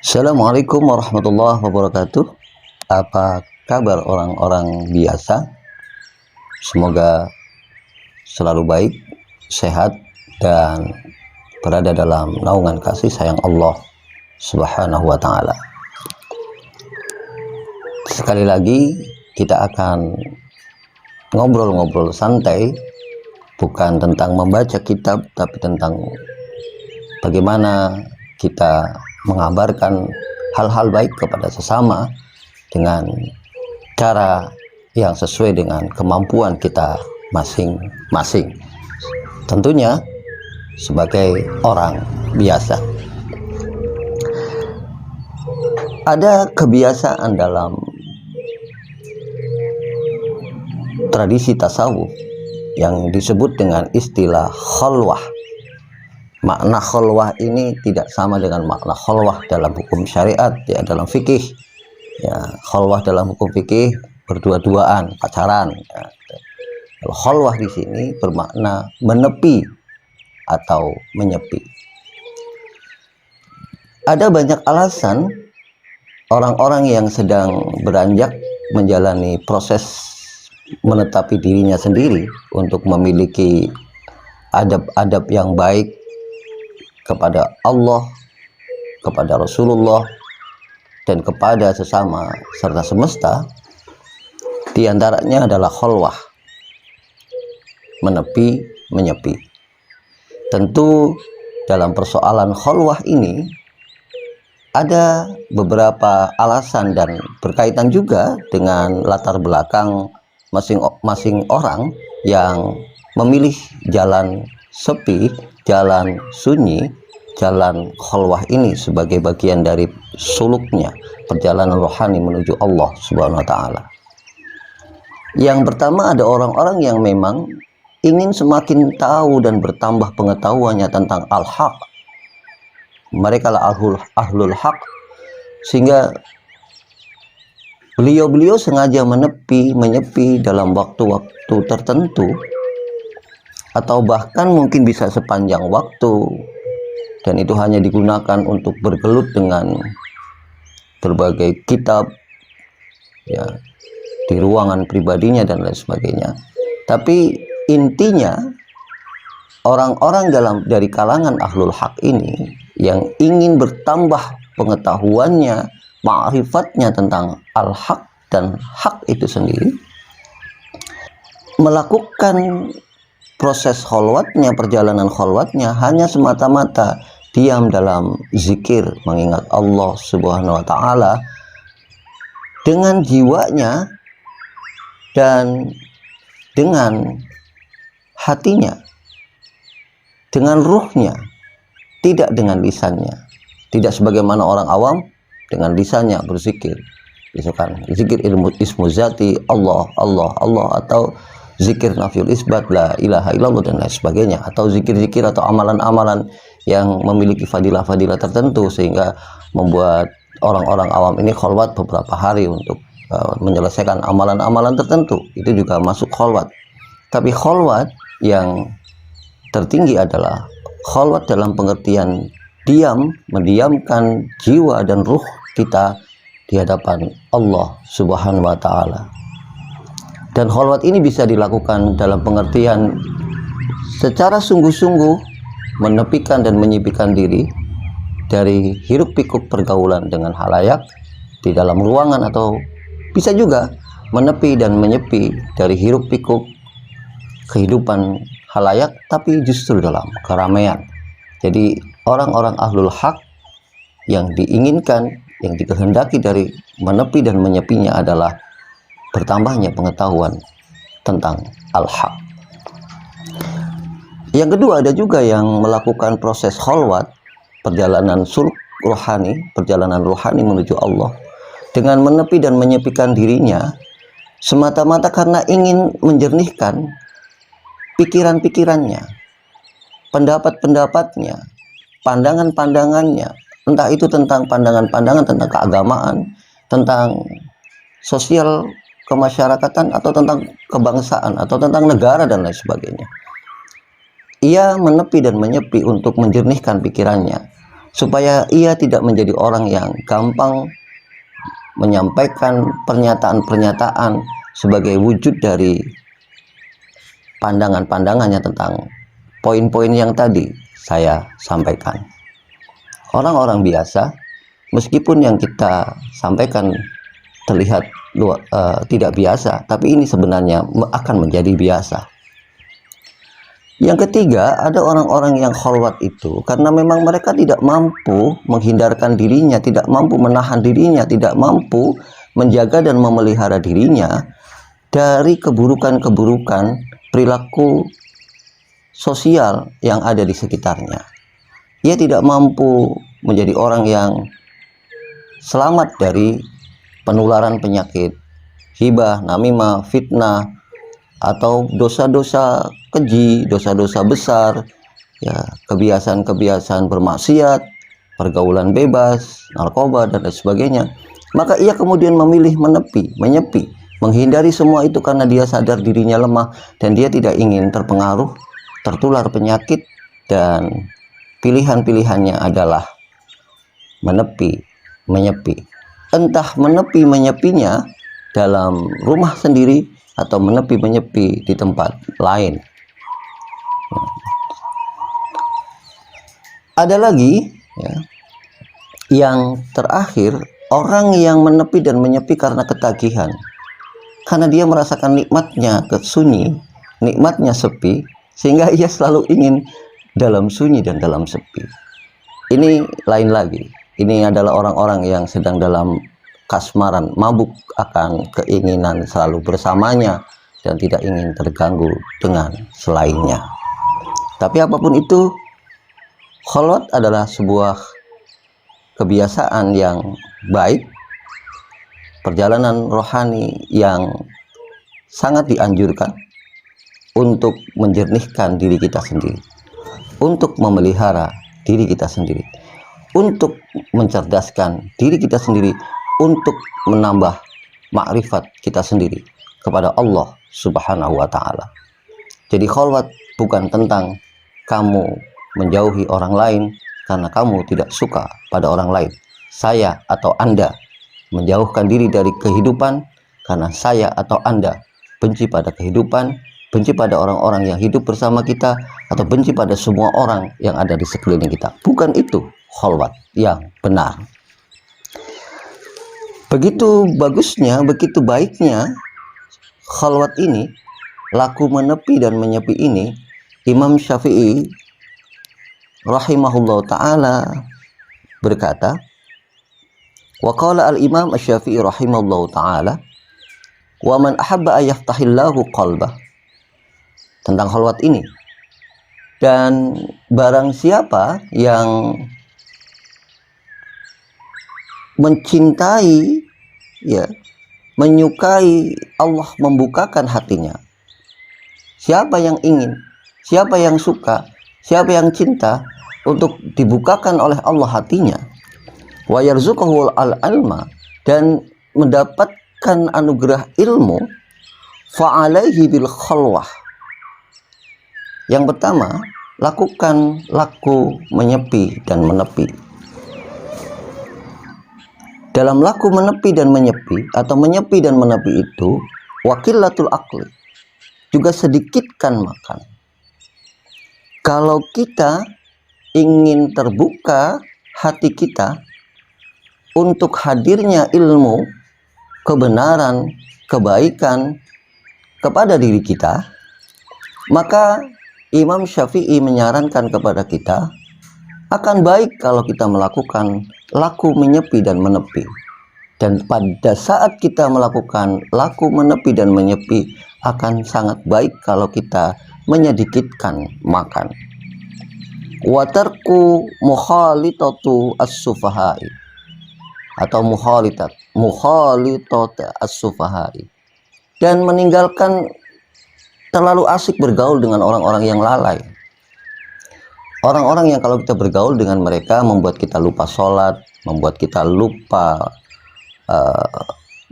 Assalamualaikum warahmatullahi wabarakatuh. Apa kabar orang-orang biasa? Semoga selalu baik, sehat, dan berada dalam naungan kasih sayang Allah Subhanahu wa Ta'ala. Sekali lagi, kita akan ngobrol-ngobrol santai, bukan tentang membaca kitab, tapi tentang bagaimana kita mengabarkan hal-hal baik kepada sesama dengan cara yang sesuai dengan kemampuan kita masing-masing, tentunya sebagai orang biasa. Ada kebiasaan dalam tradisi tasawuf yang disebut dengan istilah khalwah. Makna khalwah ini tidak sama dengan makna khalwah dalam hukum syariat, ya, dalam fikih. Ya, khalwah dalam hukum fikih berdua-duaan, pacaran. Ya. Kalau khalwah di sini bermakna menepi atau menyepi. Ada banyak alasan orang-orang yang sedang beranjak menjalani proses menetapi dirinya sendiri untuk memiliki adab-adab yang baik kepada Allah, kepada Rasulullah, dan kepada sesama serta semesta. Di antaranya adalah khalwah, menepi, menyepi. Tentu dalam persoalan khalwah ini ada beberapa alasan dan berkaitan juga dengan latar belakang masing-masing orang yang memilih jalan sepi, jalan sunyi, jalan khalwah ini sebagai bagian dari suluknya perjalanan rohani menuju Allah Subhanahu wa Ta'ala. Yang pertama, ada orang-orang yang memang ingin semakin tahu dan bertambah pengetahuannya tentang al-haq. Mereka lah ahlul haq, sehingga beliau-beliau sengaja menyepi dalam waktu-waktu tertentu, atau bahkan mungkin bisa sepanjang waktu, dan itu hanya digunakan untuk bergelut dengan berbagai kitab, ya, di ruangan pribadinya dan lain sebagainya. Tapi intinya orang-orang dari kalangan ahlul haq ini yang ingin bertambah pengetahuannya, ma'rifatnya tentang al-haq dan hak itu sendiri, melakukan proses khalwatnya, perjalanan khalwatnya hanya semata-mata diam dalam zikir, mengingat Allah Subhanahu wa Ta'ala dengan jiwanya dan dengan hatinya, dengan ruhnya, tidak dengan lisannya. Tidak sebagaimana orang awam dengan lisannya berzikir, misalkan zikir ismu zati, Allah, Allah, Allah, atau zikir nafiyul isbat, la ilaha illallah, dan lain sebagainya, atau zikir-zikir atau amalan-amalan yang memiliki fadilah-fadilah tertentu sehingga membuat orang-orang awam ini khalwat beberapa hari untuk menyelesaikan amalan-amalan tertentu. Itu juga masuk khalwat. Tapi khalwat yang tertinggi adalah khalwat dalam pengertian diam, mendiamkan jiwa dan ruh kita di hadapan Allah Subhanahu wa Ta'ala. Dan khalwat ini bisa dilakukan dalam pengertian secara sungguh-sungguh menepikan dan menyepikan diri dari hiruk pikuk pergaulan dengan halayak di dalam ruangan, atau bisa juga menepi dan menyepi dari hiruk pikuk kehidupan halayak, tapi justru dalam keramaian. Jadi orang-orang ahlul haq yang diinginkan, yang dikehendaki dari menepi dan menyepinya adalah bertambahnya pengetahuan tentang al-haq. Yang kedua, ada juga yang melakukan proses khalwat, perjalanan suluk rohani, perjalanan rohani menuju Allah, dengan menepi dan menyepikan dirinya semata-mata karena ingin menjernihkan pikiran-pikirannya, pendapat-pendapatnya, pandangan-pandangannya, entah itu tentang pandangan-pandangan tentang keagamaan, tentang sosial kemasyarakatan, atau tentang kebangsaan, atau tentang negara dan lain sebagainya. Ia menepi dan menyepi untuk menjernihkan pikirannya, supaya ia tidak menjadi orang yang gampang menyampaikan pernyataan-pernyataan sebagai wujud dari pandangan-pandangannya tentang poin-poin yang tadi saya sampaikan. Orang-orang biasa, meskipun yang kita sampaikan terlihat tidak biasa, tapi ini sebenarnya akan menjadi biasa. Yang ketiga, ada orang-orang yang khalwat itu karena memang mereka tidak mampu menghindarkan dirinya, tidak mampu menahan dirinya, tidak mampu menjaga dan memelihara dirinya dari keburukan-keburukan perilaku sosial yang ada di sekitarnya. Ia tidak mampu menjadi orang yang selamat dari penularan penyakit hibah, namimah, fitnah, atau dosa-dosa keji, dosa-dosa besar, ya, kebiasaan-kebiasaan bermaksiat, pergaulan bebas, narkoba, dan lain sebagainya. Maka ia kemudian memilih menyepi, menghindari semua itu karena dia sadar dirinya lemah dan dia tidak ingin terpengaruh, tertular penyakit, dan pilihan-pilihannya adalah menyepi. Entah menyepinya dalam rumah sendiri atau menyepi di tempat lain. Ada lagi, ya, yang terakhir, orang yang menepi dan menyepi karena ketagihan, karena dia merasakan nikmatnya kesunyi, nikmatnya sepi, sehingga ia selalu ingin dalam sunyi dan dalam sepi. Ini lain lagi. Ini adalah orang-orang yang sedang dalam kasmaran, mabuk akan keinginan selalu bersamanya dan tidak ingin terganggu dengan selainnya. Tapi apapun itu, khalwat adalah sebuah kebiasaan yang baik, perjalanan rohani yang sangat dianjurkan untuk menjernihkan diri kita sendiri, untuk memelihara diri kita sendiri, untuk mencerdaskan diri kita sendiri, untuk menambah makrifat kita sendiri kepada Allah Subhanahu wa Ta'ala. Jadi khalwat bukan tentang kamu menjauhi orang lain karena kamu tidak suka pada orang lain. Saya atau Anda menjauhkan diri dari kehidupan karena saya atau Anda benci pada kehidupan, benci pada orang-orang yang hidup bersama kita, atau benci pada semua orang yang ada di sekeliling kita. Bukan itu khalwat yang benar. Begitu bagusnya, begitu baiknya khalwat ini, laku menepi dan menyepi ini, Imam Syafi'i rahimahullah ta'ala berkata, wa qala al-imam asy-Syafi'i rahimahullah ta'ala, wa man ahabba ayaftahillahu qalbah, tentang khalwat ini, dan barang siapa yang mencintai, ya, menyukai Allah membukakan hatinya. Siapa yang ingin, siapa yang suka, siapa yang cinta untuk dibukakan oleh Allah hatinya, wa yarzuqahu al-ilma, dan mendapatkan anugerah ilmu, fa'alaihi bil khalwah. Yang pertama, lakukan laku menyepi dan menepi. Dalam laku menepi dan menyepi, atau menyepi dan menepi itu, wakilatul akli, juga sedikitkan makan. Kalau kita ingin terbuka hati kita untuk hadirnya ilmu, kebenaran, kebaikan kepada diri kita, maka Imam Syafi'i menyarankan kepada kita, akan baik kalau kita melakukan laku menyepi dan menepi. Dan pada saat kita melakukan laku menepi dan menyepi, akan sangat baik kalau kita menyedikitkan makan. Watarku mukhalitatu as-sufahai, atau mukhalitat as-sufahai, dan meninggalkan terlalu asik bergaul dengan orang-orang yang lalai. Orang-orang yang kalau kita bergaul dengan mereka membuat kita lupa sholat, membuat kita lupa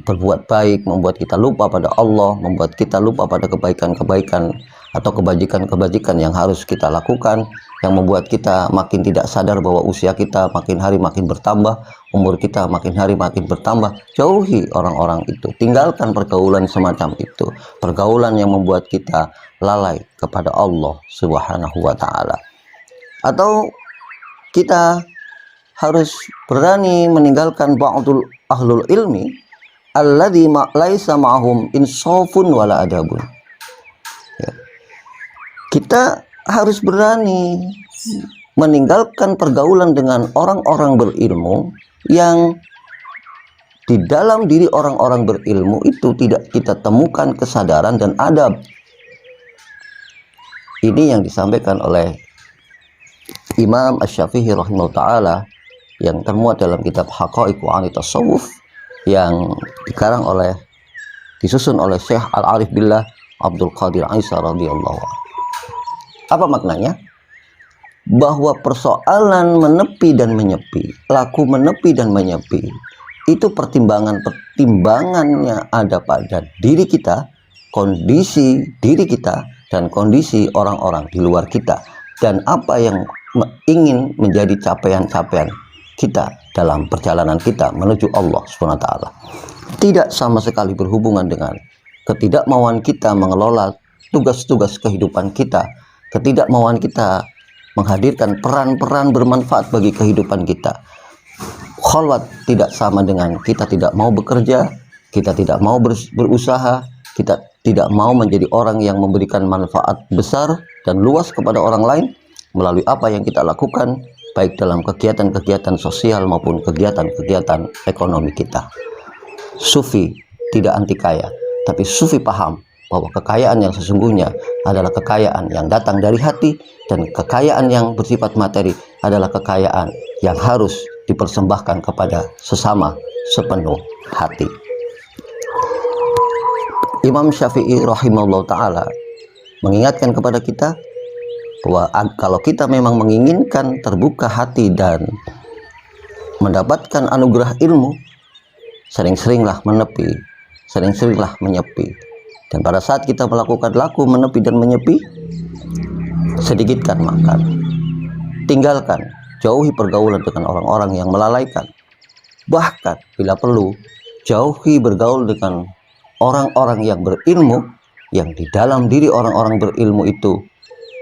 berbuat baik, membuat kita lupa pada Allah, membuat kita lupa pada kebaikan-kebaikan atau kebajikan-kebajikan yang harus kita lakukan, yang membuat kita makin tidak sadar bahwa usia kita makin hari makin bertambah, umur kita makin hari makin bertambah. Jauhi orang-orang itu, tinggalkan pergaulan semacam itu, pergaulan yang membuat kita lalai kepada Allah Subhanahu wa Ta'ala. Atau kita harus berani meninggalkan ba'dul ahlul ilmi alladzi laisa ma'hum insafun wala adabun. Ya. Kita harus berani meninggalkan pergaulan dengan orang-orang berilmu yang di dalam diri orang-orang berilmu itu tidak kita temukan kesadaran dan adab. Ini yang disampaikan oleh Imam Asy-Syafi'i rahimahullah ta'ala yang termuat dalam kitab Haqaiq wa Tasawuf yang disusun oleh Syekh Al-Arif Billah Abdul Qadir Aisyah radhiyallahu anhu. Apa maknanya? Bahwa persoalan menepi dan menyepi, laku menepi dan menyepi, itu pertimbangannya ada pada diri kita, kondisi diri kita, dan kondisi orang-orang di luar kita, dan apa yang ingin menjadi capaian-capaian kita dalam perjalanan kita menuju Allah SWT. Tidak sama sekali berhubungan dengan ketidakmauan kita mengelola tugas-tugas kehidupan kita, ketidakmauan kita menghadirkan peran-peran bermanfaat bagi kehidupan kita. Khalwat tidak sama dengan kita tidak mau bekerja, kita tidak mau berusaha, kita tidak mau menjadi orang yang memberikan manfaat besar dan luas kepada orang lain melalui apa yang kita lakukan, baik dalam kegiatan-kegiatan sosial maupun kegiatan-kegiatan ekonomi kita. Sufi tidak anti kaya, tapi Sufi paham bahwa kekayaan yang sesungguhnya adalah kekayaan yang datang dari hati, dan kekayaan yang bersifat materi adalah kekayaan yang harus dipersembahkan kepada sesama sepenuh hati. Imam Syafi'i rahimahullah ta'ala mengingatkan kepada kita bahwa kalau kita memang menginginkan terbuka hati dan mendapatkan anugerah ilmu, sering-seringlah menepi, sering-seringlah menyepi. Dan pada saat kita melakukan laku menepi dan menyepi, sedikitkan makan, tinggalkan, jauhi pergaulan dengan orang-orang yang melalaikan. Bahkan bila perlu, jauhi bergaul dengan orang-orang yang berilmu, yang di dalam diri orang-orang berilmu itu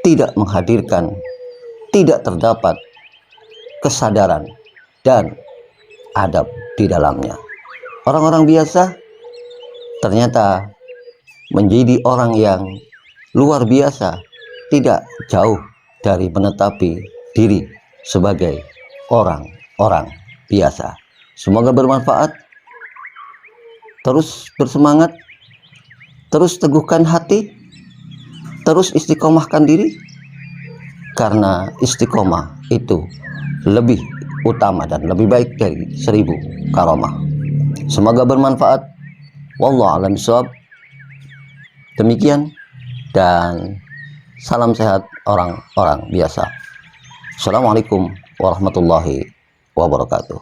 tidak menghadirkan, tidak terdapat kesadaran dan adab di dalamnya. Orang-orang biasa ternyata menjadi orang yang luar biasa, tidak jauh dari menetapi diri sebagai orang-orang biasa. Semoga bermanfaat. Terus bersemangat, terus teguhkan hati, terus istiqomahkan diri, karena istiqomah itu lebih utama dan lebih baik dari 1000 karomah. Semoga bermanfaat. Wallahu a'lam bishawab. Demikian, dan salam sehat orang-orang biasa. Assalamualaikum warahmatullahi wabarakatuh.